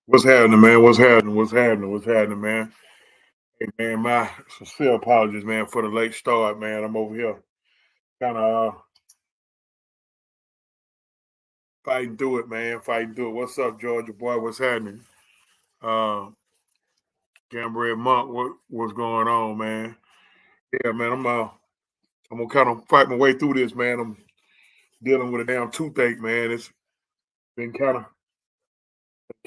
What's happening, man? What's happening? What's happening? What's happening, man? Hey, man, my sincere apologies, man, for the late start, man. I'm over here kind of fighting through it, man. Fighting through it. What's up, Georgia boy? What's happening? Uh, Gambria Monk, what's going on, man? Yeah, man. I'm gonna kind of fight my way through this, man. I'm dealing with a damn toothache, man. It's been kind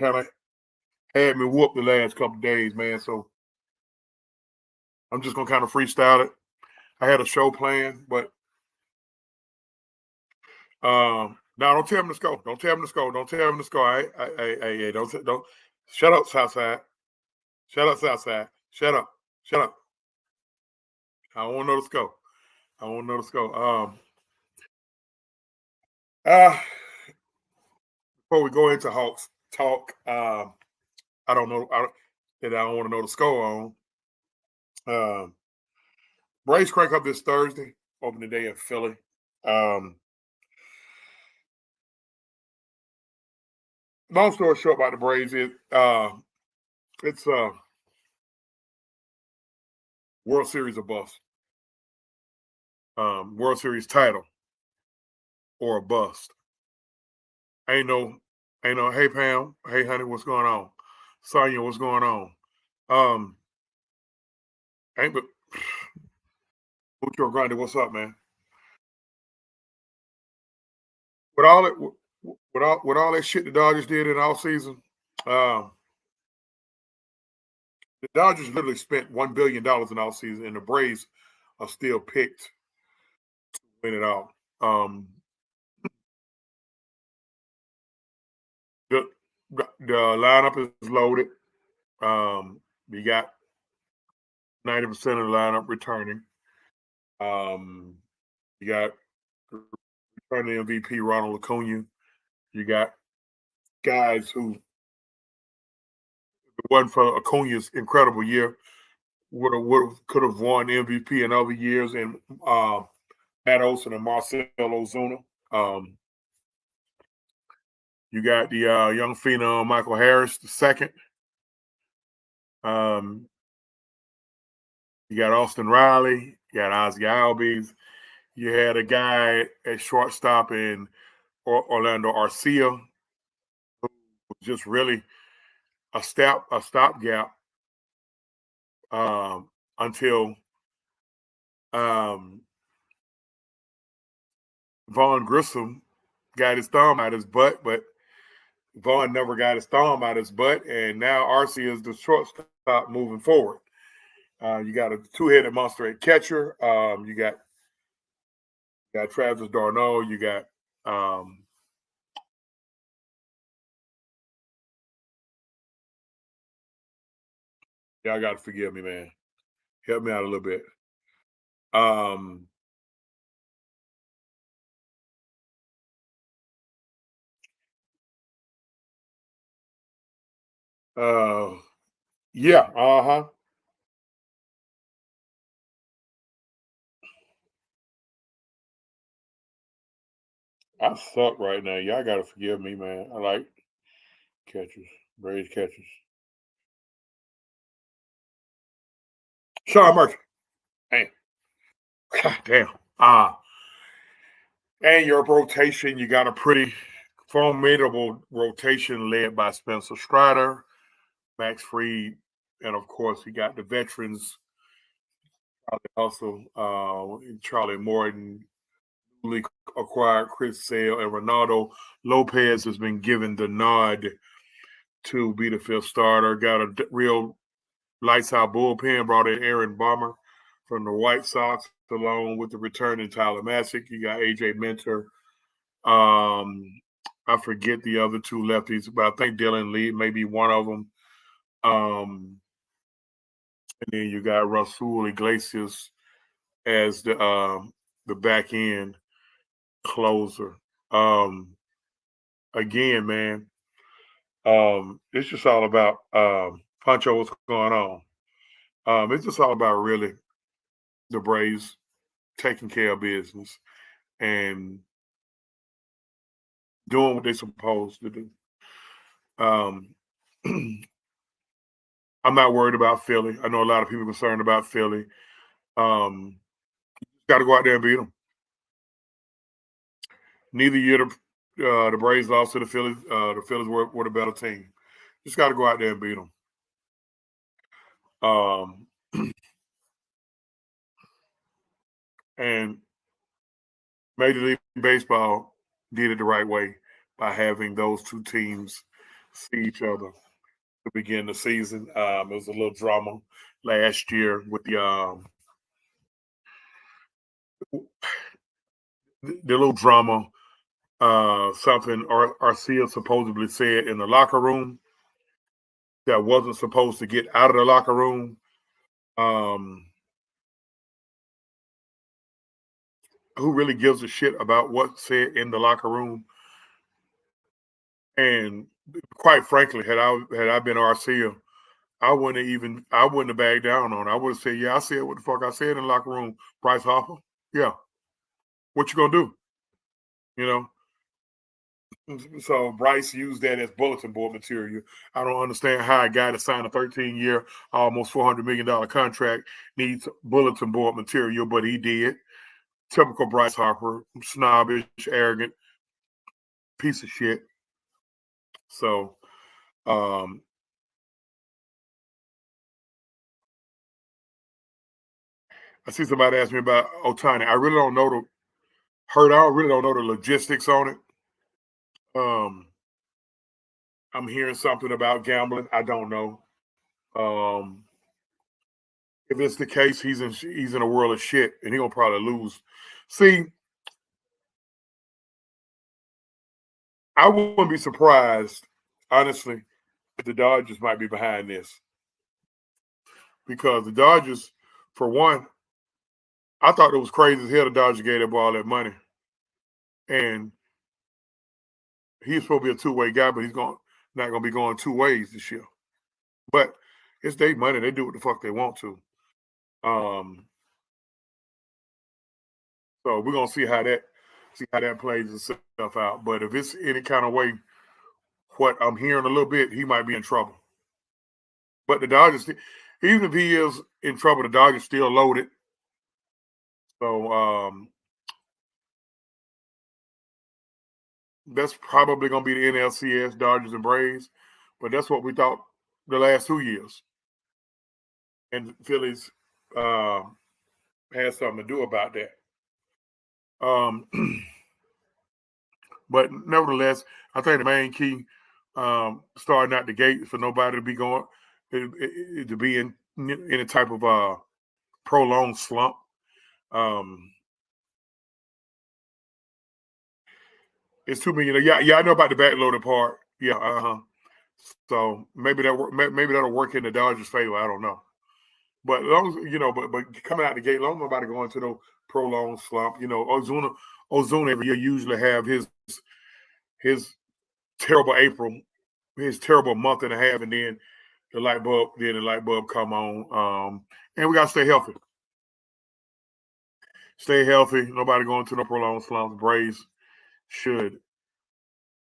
of had me whooped the last couple of days, man. So I'm just gonna kind of freestyle it. I had a show planned, but no, don't tell him to score. Don't tell him to score. Don't tell him to score. Don't. Shut up, Southside. Shut up, Southside. Shut up. Shut up. I don't want to know the score. I want to know the score. Uh, Before we go into Hawks talk, I don't know. That I don't want to know the score on. Braves crank up this Thursday, opening day in Philly. Um, Long story short about the Braves is it's a World Series of bust. World Series title or a bust. Ain't no, ain't no. Hey Pam, hey honey, what's going on? Sonya, what's going on? Um, ain't but Mucho Grande, what's up, man? With all it, with all that shit the Dodgers did in all season, um, the Dodgers literally spent $1 billion in all season, and the Braves are still picked to win it all. The the lineup is loaded. You got 90% of the lineup returning. Um, you got returning MVP Ronald Acuna. You got guys who, if it wasn't for Acuna's incredible year, could have won MVP in other years, and Matt Olson and Marcell Ozuna. Um, you got the young phenom Michael Harris the second. Um, you got Austin Riley. You got Ozzie Albies. You had a guy at shortstop in Orlando Arcia, who was just really a stopgap until um, Vaughn Grissom got his thumb out his butt, but Vaughn never got his thumb out his butt, and now Arcia is the shortstop moving forward. You got a two-headed monster at catcher. You got Travis d'Arnaud. You got y'all got to forgive me, man. Help me out a little bit. Um, uh, yeah, uh-huh. I suck right now. Y'all got to forgive me, man. I like catchers, Braves catchers. Sean Murphy. Damn. God damn. And your rotation, you got a pretty formidable rotation led by Spencer Strider, Max Fried, and of course, you got the veterans, Charlie Hustle, Charlie Morton, newly acquired Chris Sale, and Ronaldo Lopez has been given the nod to be the fifth starter. Got a real lights out bullpen, brought in Aaron Bomber from the White Sox, along with the returning Tyler Massick. You got AJ Minter. I forget the other two lefties, but I think Dylan Lee may be one of them. And then you got Rasul Iglesias as the back end closer. Again, man, it's just all about Pancho. What's going on? It's just all about really the Braves taking care of business and doing what they're supposed to do. Um, I'm not worried about Philly. I know a lot of people are concerned about Philly. Got to go out there and beat them. Neither year the Braves lost to the Phillies. The Phillies were the better team. Just got to go out there and beat them. And Major League Baseball did it the right way by having those two teams see each other to begin the season. It was a little drama last year with the little drama. Something Arcia supposedly said in the locker room that wasn't supposed to get out of the locker room. Who really gives a shit about what's said in the locker room? And quite frankly, had I been Arcia, I wouldn't have bagged down on it. I would have said, yeah, I said what the fuck I said in the locker room, Bryce Harper. Yeah. What you gonna do? You know? So Bryce used that as bulletin board material. I don't understand how a guy that signed a 13-year, almost $400 million contract needs bulletin board material, but he did. Typical Bryce Harper, snobbish, arrogant, piece of shit. So, I see somebody ask me about Ohtani. I really don't know I really don't know the logistics on it. I'm hearing something about gambling. I don't know. If it's the case, he's in a world of shit, and he'll probably lose. See, I wouldn't be surprised, honestly, if the Dodgers might be behind this, because the Dodgers, for one, I thought it was crazy as hell the Dodgers gave that boy all that money, and he's supposed to be a two-way guy, but he's not going to be going two ways this year. But it's their money; they do what the fuck they want to. So we're gonna see how that plays itself out. But if it's any kind of way, what I'm hearing a little bit, he might be in trouble. But the Dodgers, even if he is in trouble, the Dodgers still loaded. So that's probably gonna be the NLCS, Dodgers and Braves. But that's what we thought the last 2 years. And Phillies had something to do about that. But nevertheless, I think the main key starting out the gate for nobody to be going to be in any type of prolonged slump. It's $2 million. Yeah, I know about the backloaded part. Yeah, So maybe that'll work in the Dodgers' favor. I don't know. But as long as but coming out the gate, long nobody going to no prolonged slump. Ozuna every year usually have his terrible April, his terrible month and a half, and then the light bulb come on. And we gotta stay healthy. Stay healthy. Nobody going to no prolonged slumps. Braves should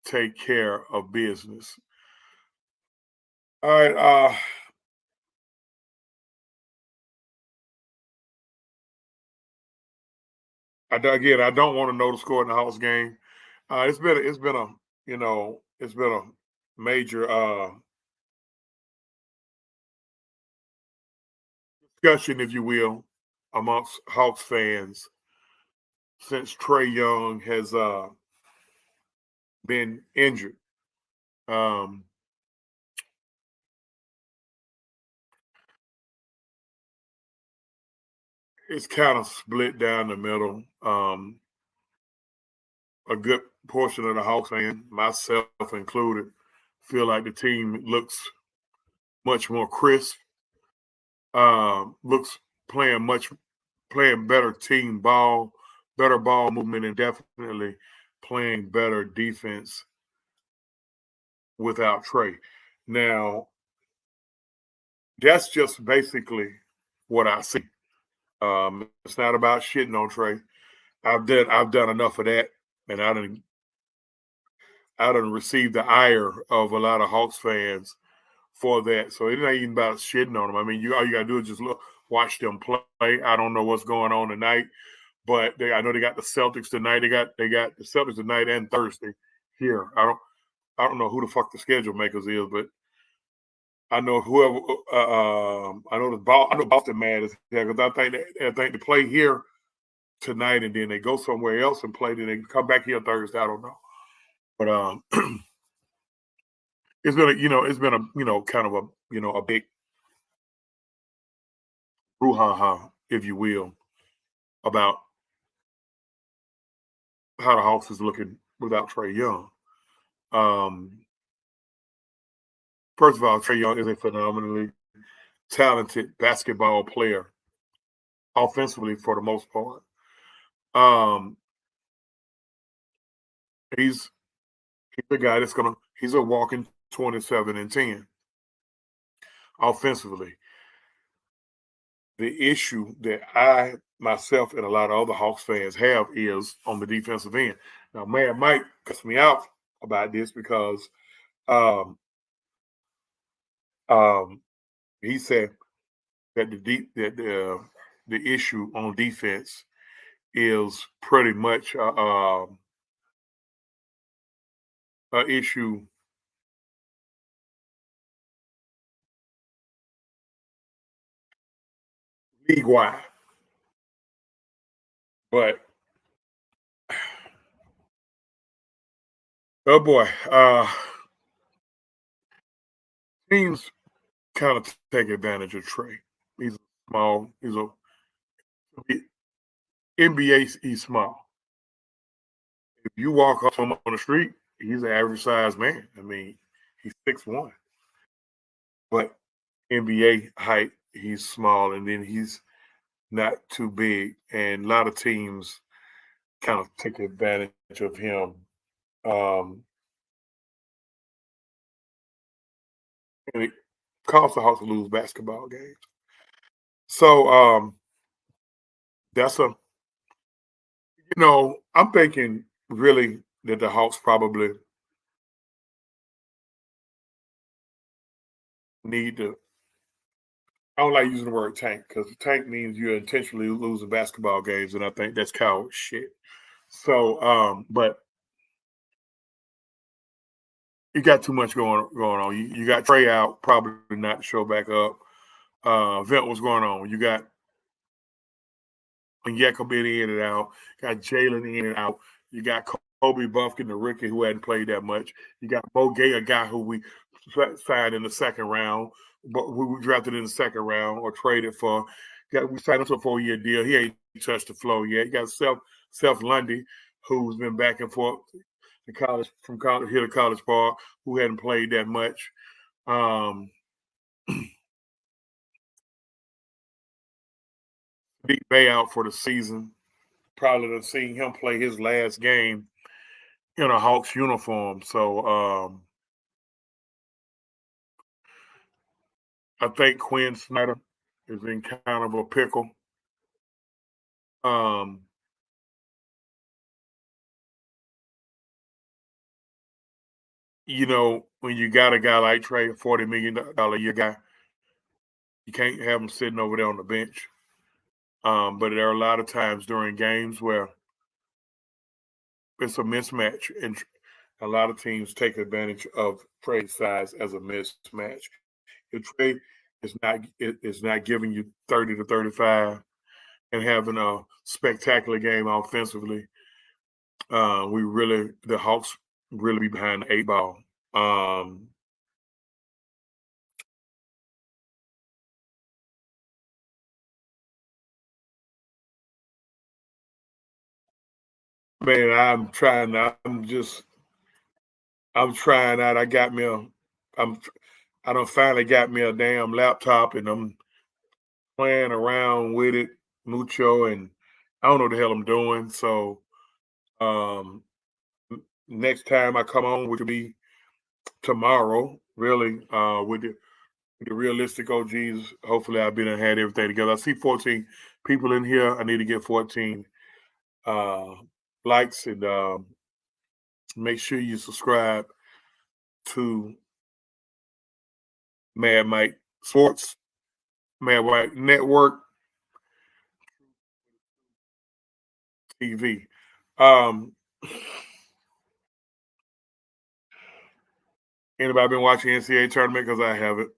take care of business. All right. I don't want to know the score in the Hawks game. It's been a major discussion, if you will, amongst Hawks fans since Trae Young has been injured. It's kind of split down the middle. A good portion of the Hawks fans, myself included, feel like the team looks much more crisp. Looks playing better team ball, better ball movement, and definitely playing better defense without Trae. Now, that's just basically what I see. It's not about shitting on Trae. I've done enough of that, and I done received the ire of a lot of Hawks fans for that. So it ain't even about shitting on them. I mean, all you gotta do is just watch them play. I don't know what's going on tonight, but I know they got the Celtics tonight. They got the Celtics tonight and Thursday here. I don't know who the fuck the schedule makers is, but I know whoever. I know the ball. I know Boston mad as hell because I think they play here tonight and then they go somewhere else and play. Then they come back here Thursday. I don't know, but it's been a kind of a big brouhaha, if you will, about how the Hawks is looking without Trae Young. Um, First of all, Trae Young is a phenomenally talented basketball player, offensively for the most part. Um, he's a guy he's a walking 27 and 10 offensively. The issue that I myself and a lot of other Hawks fans have is on the defensive end. Now, man, Mike cuts me out about this because um, um, he said that the issue on defense is pretty much a issue league wide. But oh boy, teams kind of take advantage of Trae. He's small. He's a NBA. He's small. If you walk up on him on the street, he's an average sized man. I mean, he's 6'1", but NBA height, he's small, and then he's not too big. And a lot of teams kind of take advantage of him. Um, and it caused the Hawks to lose basketball games. So that's I'm thinking really that the Hawks probably need to. I don't like using the word tank because tank means you're intentionally losing basketball games, and I think that's coward shit. So, but you got too much going on. You got Trae out, probably not to show back up. Vent, what's going on? You got Onyeka been in and out. Got Jalen in and out. You got Kobe Buffkin, the rookie who hadn't played that much. You got Bo Gay, a guy who we signed in the second round, but who we drafted in the second round or traded for. We signed him to a 4-year deal. He ain't touched the floor yet. You got Seth Lundy, who's been back and forth to college from college here to College Park, who hadn't played that much. Big payout for the season. Probably have seen him play his last game in a Hawks uniform. So I think Quinn Snyder is in kind of a pickle. Um, when you got a guy like Trae, $40 million a year guy, you can't have him sitting over there on the bench. But there are a lot of times during games where it's a mismatch, and a lot of teams take advantage of Trae's size as a mismatch. If Trae is not giving you 30 to 35 and having a spectacular game offensively, the Hawks really be behind the 8 ball. Man, I'm trying out. I don't finally got me a damn laptop and I'm playing around with it, mucho, and I don't know what the hell I'm doing. So, um, next time I come on, which will be tomorrow, really, with the realistic OGs. Hopefully, I've been and had everything together. I see 14 people in here. I need to get 14 likes and make sure you subscribe to Mad Mike Sports, Mad Mike Network TV. Um, Anybody been watching NCAA tournament? Because I haven't.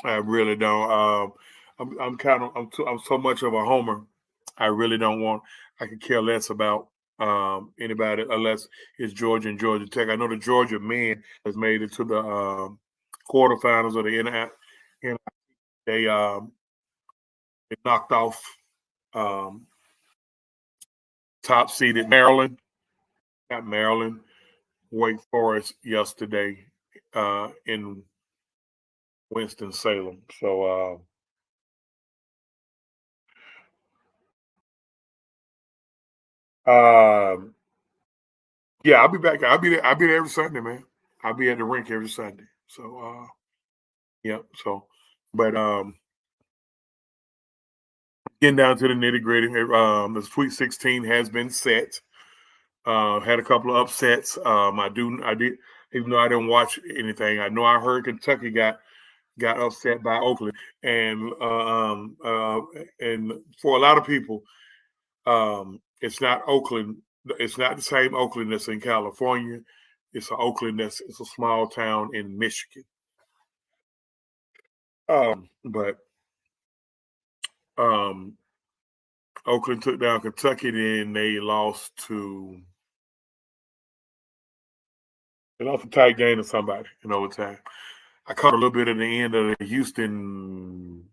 I really don't. I'm kind of I'm so much of a homer. I really don't want. I could care less about anybody unless it's Georgia and Georgia Tech. I know the Georgia men has made it to the quarterfinals of the NI. They they knocked off um, top seeded Maryland. Not Maryland, Wake Forest yesterday in Winston Salem. So yeah, I'll be back. I'll be there every Sunday, man. I'll be at the rink every Sunday. So yeah. So, but getting down to the nitty gritty, the Sweet 16 has been set. Had a couple of upsets. I did, even though I didn't watch anything. I know I heard Kentucky got upset by Oakland, and for a lot of people, it's not Oakland. It's not the same Oakland that's in California. It's a Oakland it's a small town in Michigan. But um, Oakland took down Kentucky, then they lost a tight game to somebody in overtime. I caught a little bit at the end of the Houston.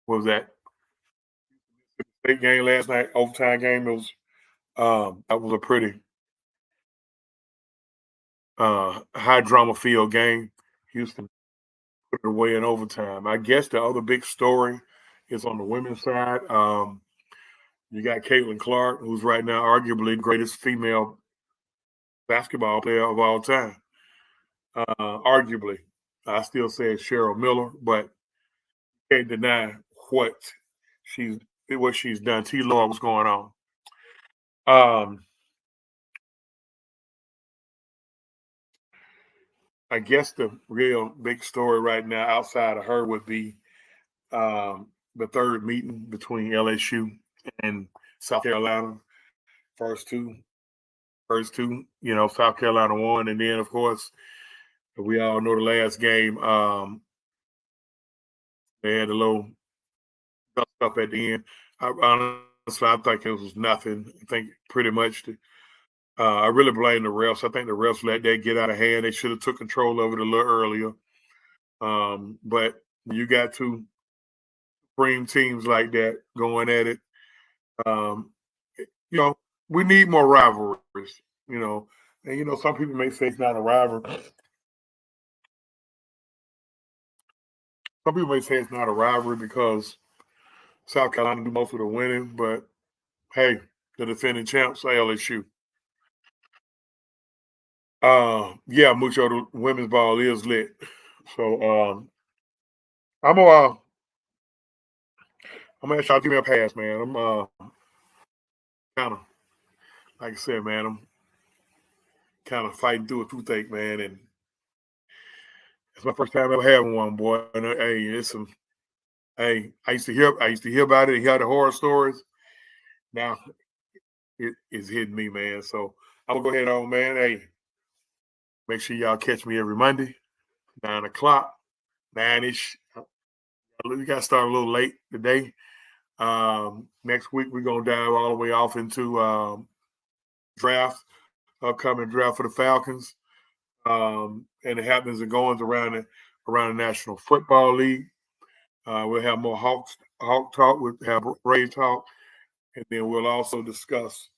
What was that big game last night? Overtime game. It was that was a pretty high drama field game. Houston put it away in overtime. I guess the other big story is on the women's side. You got Caitlin Clark, who's right now arguably the greatest female basketball player of all time. Arguably, I still say it's Cheryl Miller, but can't deny what she's what she's done. T. Lord, what's going on? I guess the real big story right now outside of her would be the third meeting between LSU and South Carolina. First two, South Carolina won, and then of course we all know the last game. They had a little stuff at the end. Honestly, I think it was nothing. I think pretty much. I really blame the refs. I think the refs let that get out of hand. They should have took control of it a little earlier. But you got two supreme teams like that going at it. Um, we need more rivalries. And some people may say it's not a rivalry. Some people may say it's not a rivalry because South Carolina do most of the winning, but hey, the defending champs, LSU. Yeah, Mucho, the women's ball is lit. So I'm gonna ask y'all to give me a pass, man. I'm kind of like I said, man. I'm kind of fighting through a toothache, man, and it's my first time ever having one, boy. And hey, I used to hear about it and hear the horror stories. Now it is hitting me, man. So I'm gonna go ahead on, man. Hey, make sure y'all catch me every Monday, 9 o'clock, 9-ish. We got to start a little late today. Next week we're gonna dive all the way off into upcoming draft for the Falcons, and the happenings and goings around the National Football League. We'll have more Hawk talk. We'll have Ray talk, and then we'll also discuss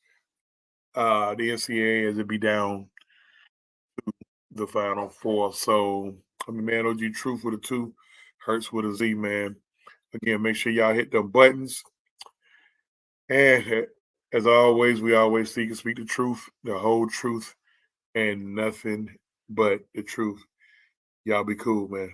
the NCAA as it be down to the Final Four. So, man, OG Truth with a 2, Hurts with a Z, man. Again, make sure y'all hit them buttons. And as always, we always seek and speak the truth, the whole truth, and nothing but the truth. Y'all be cool, man.